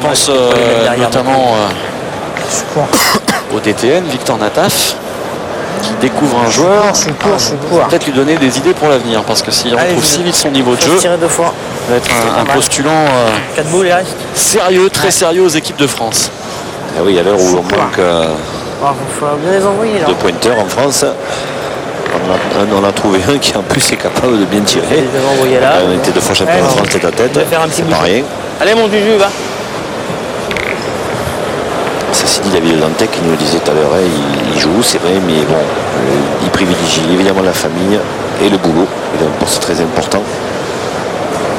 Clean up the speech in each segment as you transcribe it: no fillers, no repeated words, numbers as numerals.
je pense notamment au DTN, Victor Nataf, qui découvre un joueur. Peut-être lui donner des idées pour l'avenir, parce que s'il retrouve si vite son niveau de jeu, tirer 2 fois. Il va être un postulant 4 boules, sérieux, très sérieux aux équipes de France. Ah oui, à l'heure où on manque faut bien les envoyer, là. de pointeurs en France, on a trouvé un qui en plus est capable de bien tirer. On était 2 fois champion de France tête à tête. C'est pas rien. Allez mon Juju, va. Ceci dit, David Dantec qui nous le disait tout à l'heure, il joue, c'est vrai, mais bon, il privilégie évidemment la famille et le boulot. C'est très important.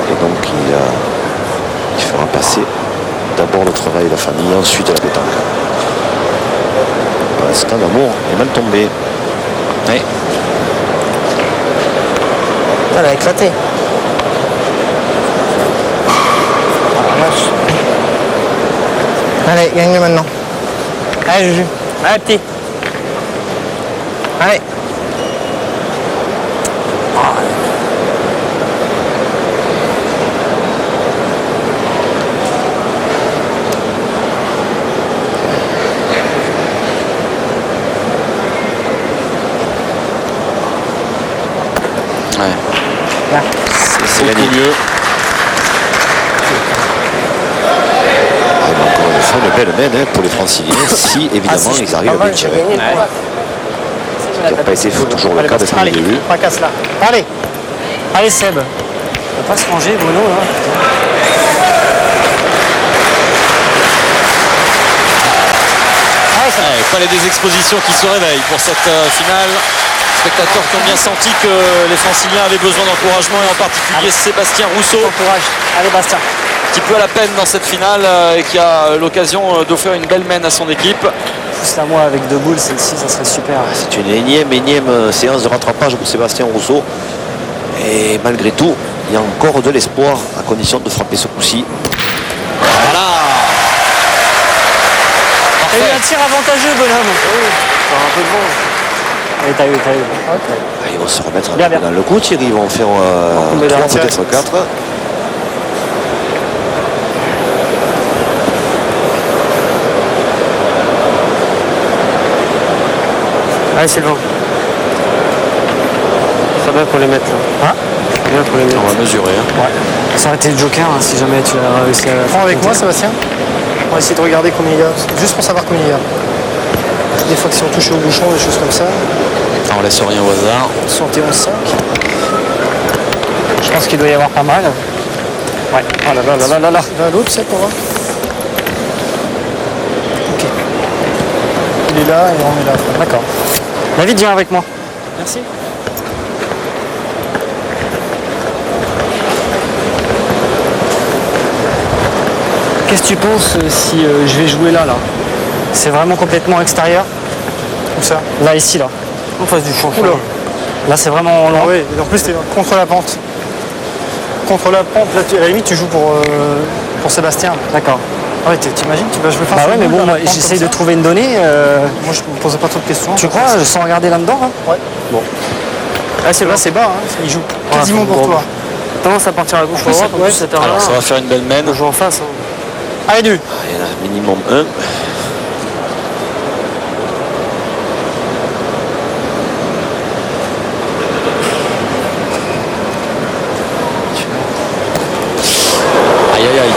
Et donc il fera passer d'abord le travail et la famille, ensuite la pétanque. Pour l'instant, l'amour est mal tombé. Oui. Elle a éclaté. Allez, gagne maintenant. Allez, Juju. Allez, petit. Allez. C'est gagné. Mieux. Encore une fois, une belle mène pour les Franciliens, si évidemment ils arrivent à bien tirer. Ce qui n'a pas été toujours le cas depuis le début. Fracasse là. Allez. Allez, Seb. On va pas se manger, Bruno, là. Il fallait des expositions qui se réveillent pour cette finale. Spectateurs qui ont bien senti que les Franciliens avaient besoin d'encouragement, et en particulier Sébastien Rousseau. Courage. Allez, Bastien. Qui peut à la peine dans cette finale et qui a l'occasion d'offrir une belle mène à son équipe. Juste à moi avec 2 boules, celle-ci, ça serait super. C'est une énième séance de rattrapage pour Sébastien Rousseau. Et malgré tout, il y a encore de l'espoir à condition de frapper ce coup-ci. Voilà. T'as eu un tir avantageux, bonhomme. Oui, un peu de bon. Allez, t'as eu. Okay. Ils vont se remettre bien. Dans le coup, Thierry. Ils vont faire 3, peut-être 4. Allez, Sylvain. Ça va pour les mettre là. Hein? Bien pour les mettre. On va mesurer. Hein. Ouais. Ça aurait été le joker hein, si jamais tu as réussi à. Prends avec moi, Sébastien. On va essayer de regarder combien il y a. Juste pour savoir combien il y a. Des fois que si on touche au bouchon, des choses comme ça. On laisse rien au hasard. 71,5. Je pense qu'il doit y avoir pas mal. Ouais. Oh là là là là là. Va à l'autre, c'est pour voir. Ok. Il est là et on est là. D'accord. David, viens avec moi. Merci. Qu'est-ce que tu penses si je vais jouer là C'est vraiment complètement extérieur. Où ça? Là, ici, là. En face du champ. Là, c'est vraiment loin. Ah oui, et en plus, tu es contre la pente. Contre la pente, là, à la limite, tu joues pour Sébastien. D'accord. Ah ouais, t'imagines, tu vas jouer face Bah ouais, mais bon, moi, j'essaye j'essaye de trouver une donnée. Moi, je me posais pas trop de questions. Tu crois, sans regarder là-dedans hein? Ouais. Bon. Là, c'est bas, hein. Il joue quasiment pour toi. Tendance à partir à gauche. Alors, ça va faire une belle mène. On joue en face. Hein. Allez, du. Il y en a minimum 1. Aïe aïe aïe.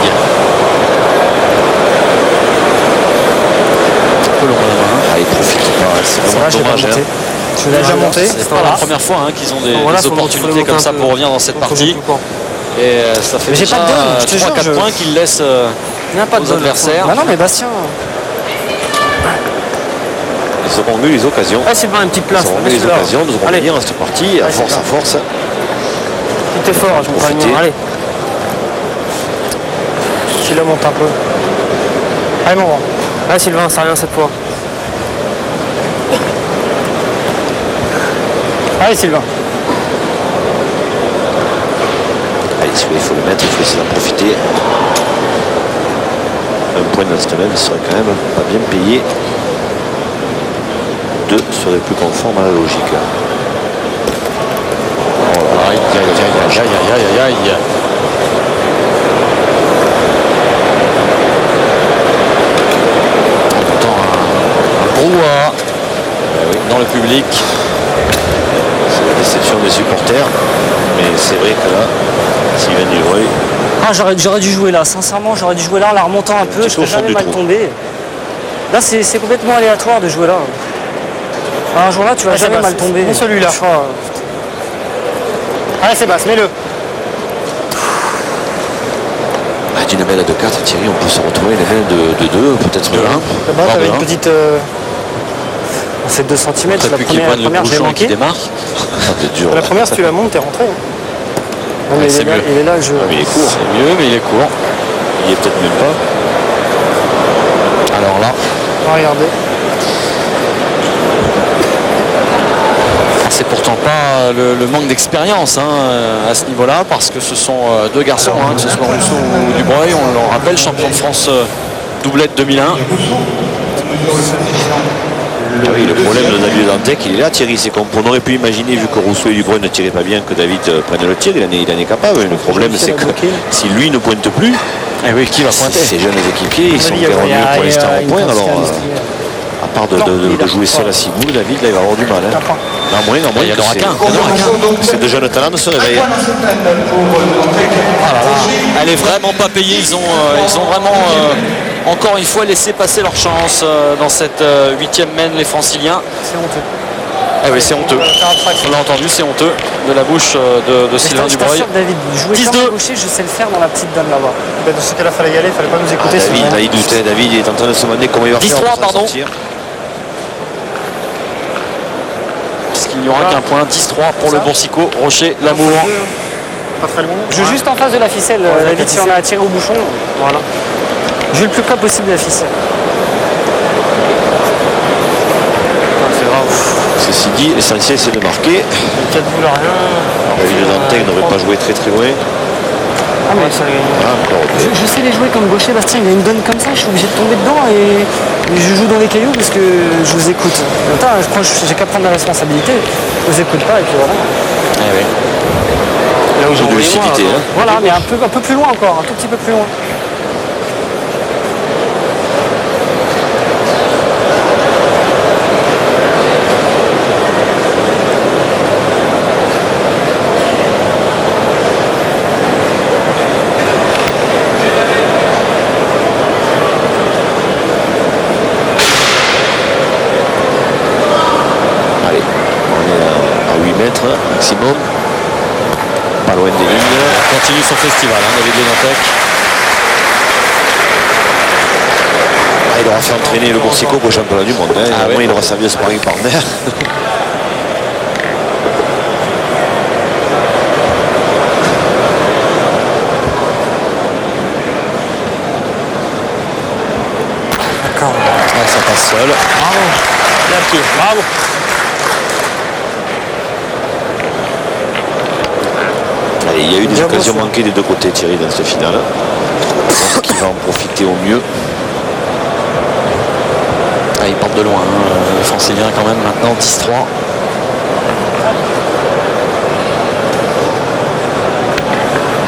Un peu long là-bas. Il profite pas, c'est vraiment dommage. Tu l'as déjà monté. C'est pas la première fois qu'ils ont des opportunités comme ça pour revenir dans cette partie. Et ça fait déjà 3-4 points qu'ils laissent aux adversaires. Bah non, mais Bastien. Ils auront eu les occasions. Ah, Sylvain, une petite place. Ils auront eu les occasions de revenir dans cette partie à force. Tout est fort, je comprends bien. Allez. Tu la montes un peu. Allez, mon grand. Allez, Sylvain, ça rien cette fois. Allez, Sylvain. Allez, il faut le mettre, il faut essayer d'en profiter. Un point dans cette même serait quand même pas bien payé. 2 serait plus conforme à la logique. Oh, aïe aïe aïe aïe aïe aïe aïe. public. C'est la déception des supporters. Mais c'est vrai que là, Sylvain Dubreuil. Ah, j'aurais dû jouer là, sincèrement, j'aurais dû jouer là en la remontant un peu, je serais jamais mal tombé. Là, c'est complètement aléatoire de jouer là. Un jour là, tu vas jamais mal tomber. C'est celui-là. Allez, Sébastien, mets-le. D'une mêle de 4, Thierry, on peut se retrouver une mêle de 2, peut-être 1. Là-bas, tu avais une petite. On fait 2 cm, la première, je l'ai manqué. La première, si tu la montes, t'es rentré. Non, mais c'est mieux. Il est là, je... Mais il est court. C'est mieux, mais il est court. Il est peut-être même pas. Alors là, Regardez. c'est pourtant pas le manque d'expérience à ce niveau-là, parce que ce sont deux garçons, que ce soit Rousseau ou Dubreuil, on le rappelle, champion de France doublette 2001. Ah oui, le problème de David Dantec, il est là, Thierry. C'est qu'on aurait pu imaginer, vu que Rousseau et Dubreuil ne tiraient pas bien, que David prenne le tir. Il en est capable. Le problème, c'est que si lui ne pointe plus, Qui va pointer? ces jeunes équipiers, ils sont perdus pour l'instant au point. Alors, à part de jouer seul à Ciboule, David, là, il va avoir du mal. À moins, il y en aura qu'un. Ces deux jeunes talents ne se réveillent. Elle est vraiment pas payée. Ils ont vraiment encore une fois laissé passer leur chance dans cette 8e mène, les Franciliens. C'est honteux. Ah oui, c'est honteux. On l'a entendu, c'est honteux de la bouche de Sylvain Dubreuil. Je David, jouer comme gaucher, je sais le faire dans la petite dame là-bas. Ben, dans ce cas-là, il fallait y aller, il fallait pas nous écouter. David, là, il doutait. David, il est en train de se demander comment il va faire. 10-3, pardon. Puisqu'il n'y aura qu'un point. 10-3 pour le Boursicot. Rocher, Lamour. Pas très loin. Je joue juste en face de la ficelle, David, si on a tiré au bouchon. Voilà. Je joue le plus près possible de la ficelle. C'est grave. Ceci dit, l'essentiel c'est de marquer. 4 boules à rien. David Dantec n'aurait pas joué très loin. Ah, mais Ça a gagné. Ah, encore ok. je sais les jouer comme gaucher, Bastien, il a une donne comme ça, je suis obligé de tomber dedans et je joue dans les cailloux parce que je vous écoute. Attends, je crois que j'ai qu'à prendre la responsabilité, je vous écoute pas et puis voilà. Là où j'ai De lucidité, hein. Voilà, mais un peu plus loin encore, un tout petit peu plus loin. Allez, on est à 8 mètres maximum. Pas loin des lignes. Il continue son festival, David Dantec. Il aura fait entraîner le Boursicot pour le championnat du monde. Au moins, il aura servi de sparring partner. D'accord. Ça passe seul. Bravo. Bravo. Allez, il y a eu des occasions manquées des deux côtés, Thierry, dans cette finale. Donc, il va en profiter au mieux. Il porte de loin, les Franciliens quand même maintenant, 10-3.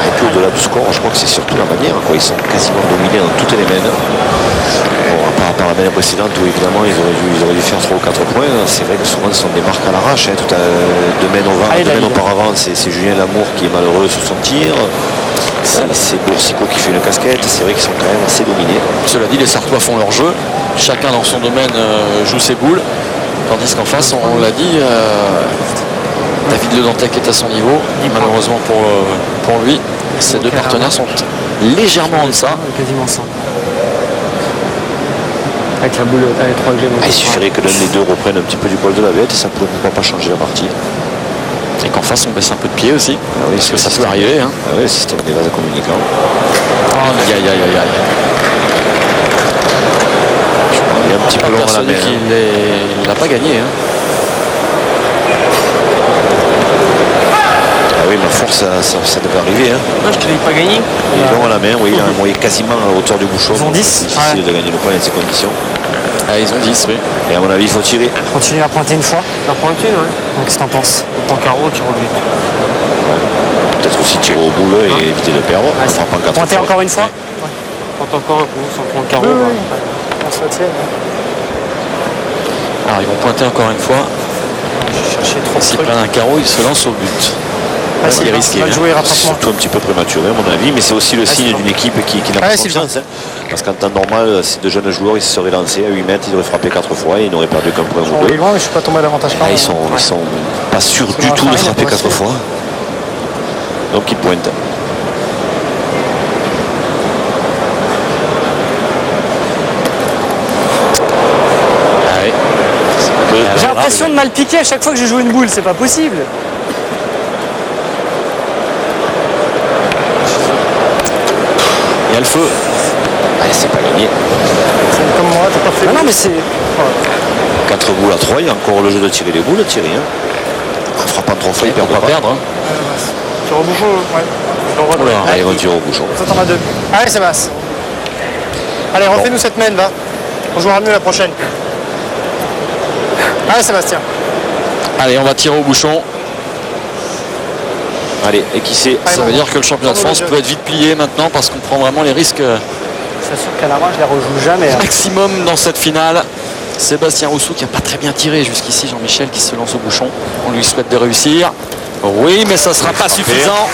Et puis au-delà du score, je crois que c'est surtout la manière. Ils sont quasiment dominés dans toutes les mènes. Bon, à part la mène précédente où évidemment ils auraient dû faire 3 ou 4 points. C'est vrai que souvent ce sont des marques à l'arrache. Deux mènes auparavant, c'est Julien Lamour qui est malheureux sur son tir. C'est Boursicot qui fait une casquette. C'est vrai qu'ils sont quand même assez dominés. Cela dit, les Sartois font leur jeu. Chacun dans son domaine joue ses boules. Tandis qu'en face, on l'a dit, David Le Dantec est à son niveau. Et malheureusement pour lui, ces deux partenaires sont légèrement en deçà. Quasiment ça. Avec la boule, les 3 que j'ai Il suffirait que l'un des deux reprenne un petit peu du poil de la bête et ça pourrait pas changer la partie. Et qu'en face, on baisse un peu de pied aussi. Ah oui, parce que ça peut arriver. Ah oui, système des vases communicants. Aïe. Il est un petit peu long à la main. Il n'a pas gagné. Ah oui, mais force, ça devait arriver. Non, je te dis pas gagné. Il est long à la main, oui, il a envoyé quasiment à la hauteur du bouchon. Ils ont 10. C'est difficile de gagner le point dans ces conditions. Ils ont 10, oui. Et à mon avis, il faut tirer. Continue à pointer une fois. La pointine, ouais. Donc, qu'est-ce que t'en penses? Ton carreau, tu rebuts. Peut-être aussi tirer au boule et éviter de perdre. On frappe en 4 Pointer fois. encore une fois. Quand encore un coup, sans prendre le carreau. On se retient. Alors, ils vont pointer encore une fois. J'ai cherché trop de S'il trucs. prend un carreau, il se lance au but. Ouais, c'est Sylvain, risqué, mal hein. joué C'est rapprochement. surtout un petit peu prématuré à mon avis, mais c'est aussi le signe Sylvain. d'une équipe qui n'a pas Ouais, Sylvain. confiance. Parce qu'en temps normal, ces deux jeunes joueurs, ils se seraient lancés à 8 mètres, ils auraient frappé 4 fois et ils n'auraient perdu qu'un point On ou est deux. loin, mais je suis pas tombé à l'avantage par Ils sont pas sûrs du dans tout la de farine, frapper on va 4 essayer. fois. Donc ils pointent. Allez. J'ai l'impression de mal piquer à chaque fois que je joue une boule, c'est pas possible. Il y a le feu. Allez, c'est pas gagné. C'est comme moi, t'as pas fait. Non, non, mais c'est. 4 boules à 3, il y a encore le jeu de tirer les boules, Thierry. En frappant 3 fois, il Pour perd pas pas. perdre. Hein. Tu rebouchon, ouais. Je le redonne. Oula. Allez, on tire au bouchon. Toi, t'en as 2. Allez, Sébastien. Allez, refais-nous cette main, va. On jouera mieux la prochaine. Allez, Sébastien. Allez, on va tirer au bouchon. Allez, et qui c'est? Allez, Ça bon, veut dire que le championnat de France peut être vite plié maintenant parce qu'on prend vraiment les risques Je suis sûr qu'à la main, je les rejoue jamais. hein. maximum dans cette finale. Sébastien Rousseau qui n'a pas très bien tiré jusqu'ici. Jean-Michel qui se lance au bouchon. On lui souhaite de réussir. Oui, mais ça ne sera pas suffisant.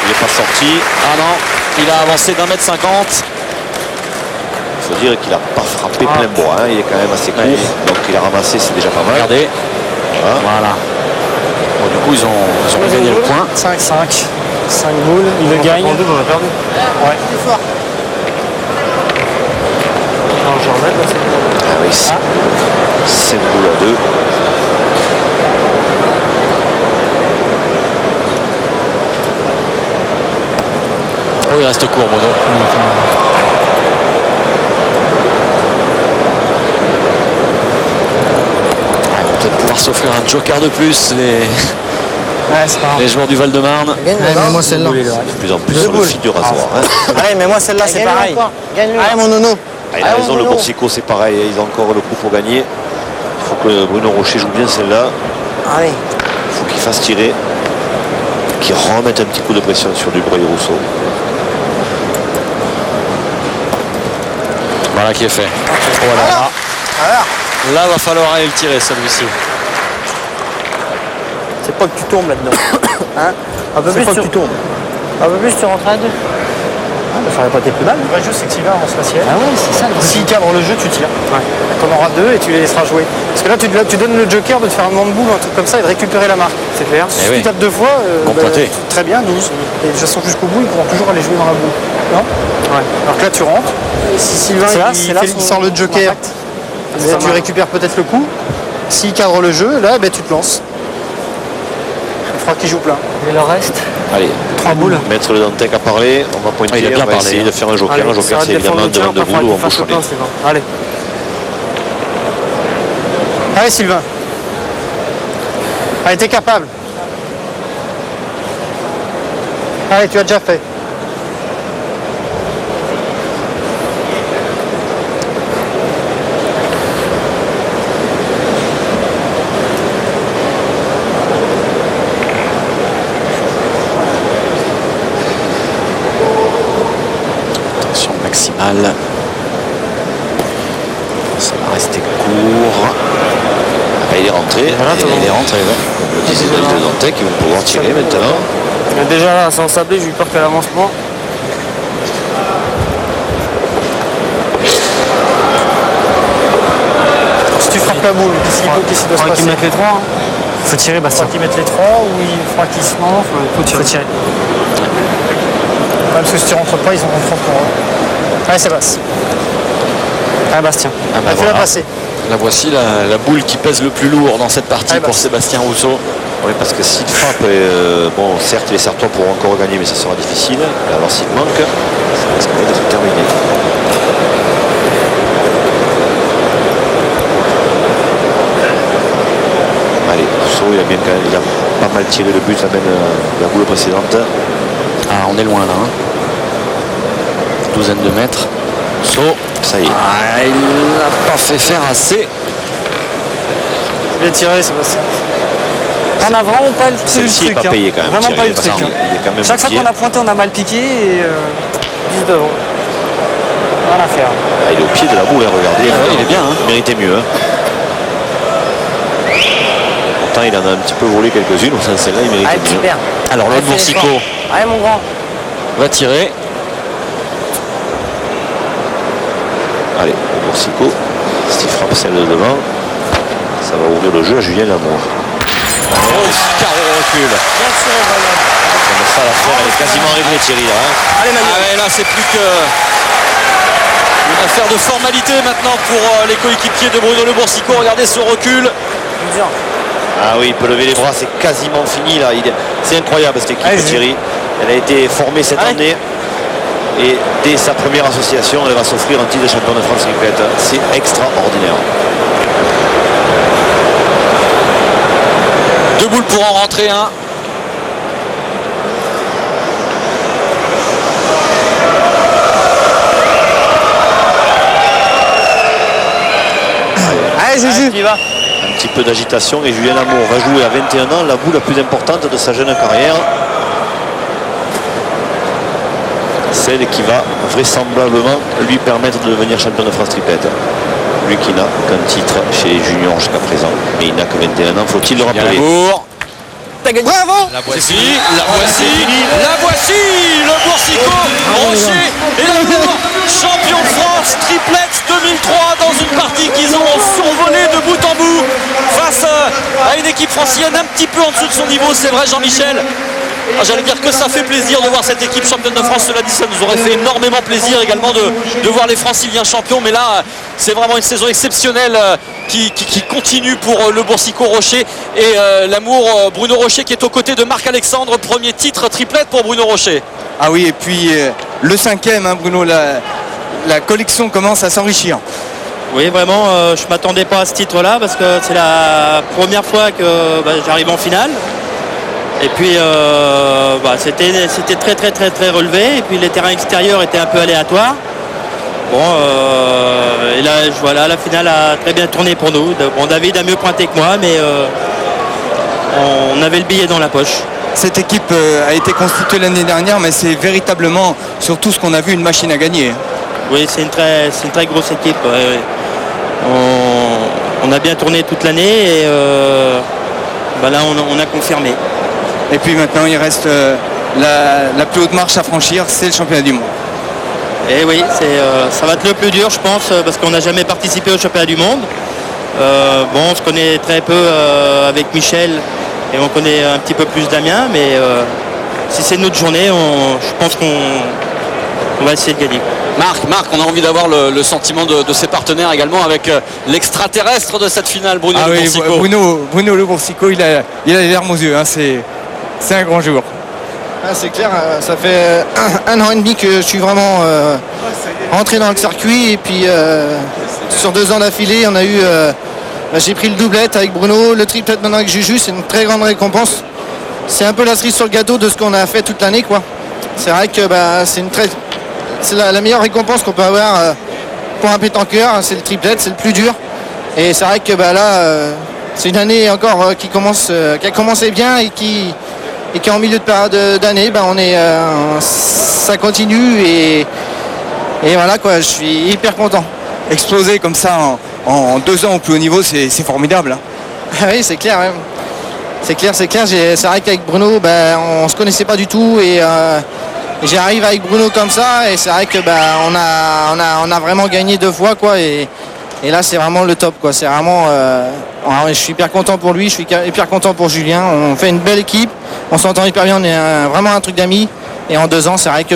Il n'est pas sorti. Ah non, il a avancé d'1,50 m. Il faut dire qu'il n'a pas frappé plein bois. Hein. Il est quand même assez court. Ouais. Donc il a ramassé, c'est déjà pas mal. Regardez. Voilà. Voilà. Bon, du coup, ils ont gagné le point. 5. 5 boules, il le gagne. On a perdu. Ouais. Non, je remets, là, c'est- Ah oui, 5 boules à 2. Oh, il reste court, Bruno. Ah, ils vont peut-être pouvoir s'offrir un joker de plus, Ouais, c'est pas grave. les joueurs du Val-de-Marne. mais moi celle-là. De plus en plus sur le fil du rasoir. Hein. Allez, mais moi celle-là c'est pareil. Allez mon nono. Ah, il a raison, le Boursico c'est pareil. Ils ont encore le coup pour gagner. Il faut que Bruno Rocher joue bien celle-là. Allez. Il faut qu'il fasse tirer. Qu'il remette un petit coup de pression sur Dubreuil Rousseau. Voilà qui est fait. Voilà. Là, va falloir aller le tirer, celui-ci. C'est pas que tu tombes là-dedans. Hein? Un peu plus pas que tu tombes. Un peu plus tu rentres à 2. Ça aurait pas été plus mal. Le vrai jeu, c'est que Sylvain avance facial. Ah ouais, c'est ça. S'il cadre le jeu, tu tires. T'en auras 2 et tu les laisseras jouer. Parce que là, tu donnes le joker de te faire un demande boule, un truc comme ça, et de récupérer la marque. C'est clair. Si oui. tu tapes 2 fois, Bon pointé. très bien, 12. Et de toute façon, jusqu'au bout, ils pourront toujours aller jouer dans la boule. Non. Alors que là, tu rentres. Et si Sylvain C'est là, il, c'est là fait- il son- sort le joker, impact. ben, tu récupères peut-être le coup. S'il cadre le jeu, là, ben, tu te lances. Il faudra qu'il joue plein. Et le reste. Allez, 3 boules. Maître le Dantec a parlé. On va pointer. Il a bien on va parlé, essayer hein. de faire un joker. Un joker, c'est évidemment un demande de boule ou un bouchonnet. Allez. Allez, Sylvain. Allez, t'es capable. Allez, tu as déjà fait. Attention maximale. Ça va rester court. Ah, il est rentré. Il est rentré, ouais. Comme le disait David Le Dantec, ils vont pouvoir tirer maintenant. Déjà là, sans sabler, j'ai eu peur qu'elle avance pas. Si tu frappes la boule, qu'est-ce qui doit se Faudra passer? qu'ils mettent les 3. Faut tirer, Il Bastien. faudra qu'ils mettent les 3 ou il faudra qu'ils se... Non, faut tirer. Parce que si tu rentres pas, ils en rentrent pour... Allez, Sébastien. Allez, Bastien. Ah bah Fais-la voilà. passer. La voici, la boule qui pèse le plus lourd dans cette partie Allez, pour Bastien. Sébastien Rousseau. Oui, parce que s'il frappe, bon, certes, les Sartois pourront encore gagner, mais ça sera difficile. Alors s'il manque, ça risque d'être terminé. Allez, Rousseau, il a pas mal tiré le but, amène la boule précédente. Ah, on est loin là. Hein. Douzaine de mètres. Rousseau. Ça y est. Ah, il n'a pas fait faire assez. Bien tiré, Sébastien. On a vraiment pas le truc. Celle-ci n'est pas payée quand même. Vraiment Thierry, pas eu le parce truc. qu'il est quand même Chaque fois pied. qu'on a pointé, on a mal piqué et 10 devant. Rien à faire. Ah, il est au pied de la boule, hein, regardez. ouais, il est bien, hein. Il méritait mieux. Hein. pourtant il en a un petit peu volé quelques-unes. Au sein de celle-là, il mérite Allez, mieux. super. Alors l'autre Allez, fais Boursicot l'effort. Allez, mon grand. va tirer. Allez, Boursicot, s'il frappe celle de devant, ça va ouvrir le jeu à Julien Lamour. Carreau recul. Bien tiré, voilà. Ça, l'affaire elle est quasiment réglée, Thierry. Là, hein. Allez, Manu. Ah ouais, là c'est plus que une affaire de formalité maintenant pour les coéquipiers de Bruno Le Boursicot. Regardez ce recul. Dur. Ah oui, il peut lever les bras, c'est quasiment fini là. C'est incroyable cette équipe, Allez, Thierry. Elle a été formée cette Allez. année. Et dès sa première association, elle va s'offrir un titre de champion de France répète. C'est extraordinaire. Deux boules pour en rentrer un. Allez, Juju. Tu y vas. Un petit peu d'agitation et Julien Lamour va jouer à 21 ans la boule la plus importante de sa jeune carrière. Celle qui va vraisemblablement lui permettre de devenir champion de France tripette. Lui qui n'a qu'un titre chez les juniors jusqu'à présent, mais il n'a que 21 ans, faut-il le rappeler. Lamour. T'as gagné. Bravo. C'est fini, la voici, le Boursicot, Rocher et Lamour, champion de France, triplette 2003 dans une partie qu'ils ont survolée de bout en bout face à une équipe francilienne un petit peu en dessous de son niveau, c'est vrai Jean-Michel. J'allais dire que ça fait plaisir de voir cette équipe championne de France, cela dit ça nous aurait fait énormément plaisir également de voir les Franciliens champions, mais là c'est vraiment une saison exceptionnelle qui continue pour le Boursicot Rocher et Lamour Bruno Rocher qui est aux côtés de Marc-Alexandre, premier titre triplette pour Bruno Rocher. Ah oui, et puis le 5e, hein, Bruno, la collection commence à s'enrichir. Oui, vraiment, je ne m'attendais pas à ce titre-là parce que c'est la première fois que j'arrive en finale. Et puis c'était très relevé. Et puis les terrains extérieurs étaient un peu aléatoires. Bon, et là, voilà, la finale a très bien tourné pour nous. Bon, David a mieux pointé que moi, mais on avait le billet dans la poche. Cette équipe a été constituée l'année dernière, mais c'est véritablement, sur tout ce qu'on a vu, une machine à gagner. Oui, c'est une très grosse équipe. Ouais. On a bien tourné toute l'année et là, on a confirmé. Et puis maintenant, il reste la plus haute marche à franchir, c'est le championnat du monde. Et oui, ça va être le plus dur, je pense, parce qu'on n'a jamais participé au championnat du monde. On se connaît très peu avec Michel et on connaît un petit peu plus Damien, mais si c'est notre journée, je pense qu'on va essayer de gagner. Marc, on a envie d'avoir le sentiment de ses partenaires également avec l'extraterrestre de cette finale, Bruno Le Boursicot. Bruno Le Boursicot, il a les larmes aux yeux, hein, c'est un grand jour. Ah, c'est clair, ça fait un an et demi que je suis vraiment rentré dans le circuit et puis sur 2 ans d'affilée, on a eu, j'ai pris le doublette avec Bruno, le triplette maintenant avec Juju, c'est une très grande récompense. C'est un peu la cerise sur le gâteau de ce qu'on a fait toute l'année, quoi. C'est vrai que c'est la meilleure récompense qu'on peut avoir pour un pétanqueur, c'est le triplette, c'est le plus dur. Et c'est vrai que là, c'est une année encore qui a commencé bien et qui est en milieu de période d'année, ça continue et voilà quoi, je suis hyper content. Exploser comme ça en 2 ans au plus haut niveau, c'est formidable. Hein. Oui, c'est clair. Ouais. C'est clair. C'est vrai qu'avec Bruno, on se connaissait pas du tout et j'arrive avec Bruno comme ça et c'est vrai que on a vraiment gagné 2 fois quoi et là c'est vraiment le top quoi. C'est vraiment je suis hyper content pour lui, je suis hyper content pour Julien. On fait une belle équipe, on s'entend hyper bien, on est vraiment un truc d'amis. Et en 2 ans, c'est vrai que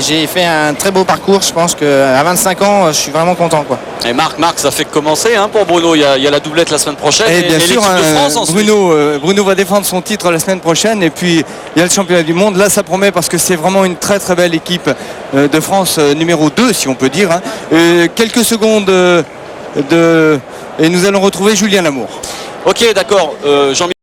j'ai fait un très beau parcours. Je pense qu'à 25 ans, je suis vraiment content, quoi. Et Marc, ça fait que commencer pour Bruno. Il y a la doublette la semaine prochaine Et bien sûr, l'équipe de France ensuite. Bruno va défendre son titre la semaine prochaine. Et puis, il y a le championnat du monde. Là, ça promet parce que c'est vraiment une très très belle équipe de France numéro 2, si on peut dire. Hein. Quelques secondes et nous allons retrouver Julien Lamour. Ok, d'accord. Jean-Michel.